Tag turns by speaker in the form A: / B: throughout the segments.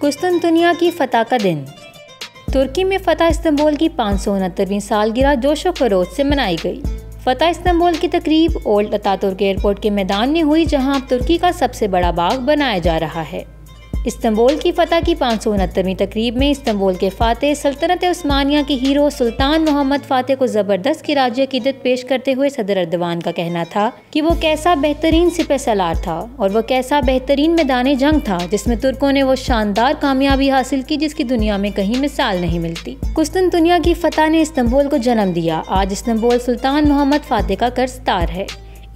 A: कुस्तुनतुनिया की फतह का दिन। तुर्की में फतह इस्तांबुल की 569वीं सालगिरह जोशो खरोश से मनाई गई। फतह इस्तांबुल की तकरीब ओल्ड अतातुर्क एयरपोर्ट के मैदान में हुई, जहां अब तुर्की का सबसे बड़ा बाग बनाया जा रहा है। इस्तांबुल की फतह की 569वीं तकरीब में इस्तांबुल के फातेह सल्तनत उस्मानिया के हीरो सुल्तान मोहम्मद फातेह को ज़बरदस्त खिराज अक़ीदत पेश करते हुए सदर अर्दवान का कहना था कि वो कैसा बेहतरीन सिपह सलार था और वह कैसा बेहतरीन मैदान जंग था, जिसमें तुर्कों ने वो शानदार कामयाबी हासिल की जिसकी दुनिया में कहीं मिसाल नहीं मिलती। कुस्तुनतुनिया की फतह ने इस्तांबुल को जन्म दिया। आज इस्तांबुल सुल्तान मोहम्मद फातेह का कर्जदार है।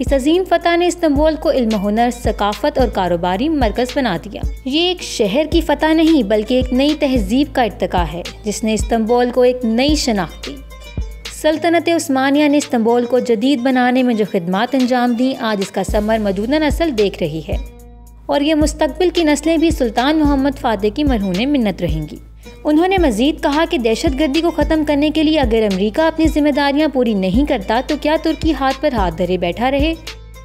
A: इस अजीम फतह ने इस्तांबुल को इल्म, हुनर, सकाफत और कारोबारी मरकज़ बना दिया। ये एक शहर की फतह नहीं बल्कि एक नई तहजीब का इर्तिका है, जिसने इस्तांबुल को एक नई शनाख्त दी। सल्तनत उस्मानिया ने इस्तांबुल को जदीद बनाने में जो खिदमात अंजाम दी, आज इसका समर मौजूदा नस्ल देख रही है और ये मुस्तकबिल की नस्लें भी सुल्तान मोहम्मद फातेह की मरहून मिन्नत रहेंगी। उन्होंने मजीद कहा कि दहशतगर्दी को ख़त्म करने के लिए अगर अमेरिका अपनी जिम्मेदारियां पूरी नहीं करता तो क्या तुर्की हाथ पर हाथ धरे बैठा रहे?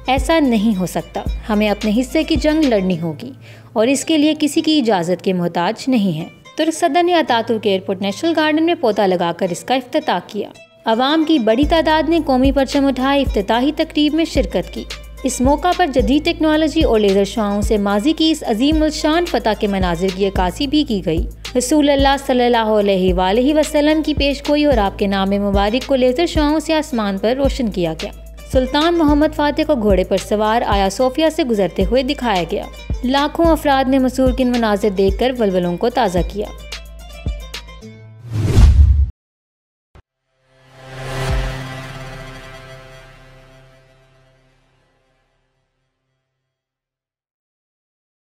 A: ऐसा नहीं हो सकता। हमें अपने हिस्से की जंग लड़नी होगी और इसके लिए किसी की इजाज़त के मोहताज नहीं है। तुर्क सदर ने अतातुर्क एयरपोर्ट नेशनल गार्डन में पौधा लगाकर इसका इफ्तिताह किया। अवाम की बड़ी तादाद ने कौमी परचम उठाए इफ्तिताही तकरीब में शिरकत की। इस मौका पर जदीद टेक्नोलॉजी और लेज़र शुआओं से माजी की इस अजीम उल-शान फतह के मनाजिर की अक्कासी भी की गई। रसूलुल्लाह सल्लल्लाहु अलैहि वसल्लम की पेशगोई और आपके नाम मुबारक को लेज़र शुआओं से आसमान पर रोशन किया गया। सुल्तान मोहम्मद फातेह को घोड़े पर सवार आया सोफिया से गुजरते हुए दिखाया गया। लाखों अफराद ने मसूर किन मनाजिर देखकर वलवलों को ताज़ा किया।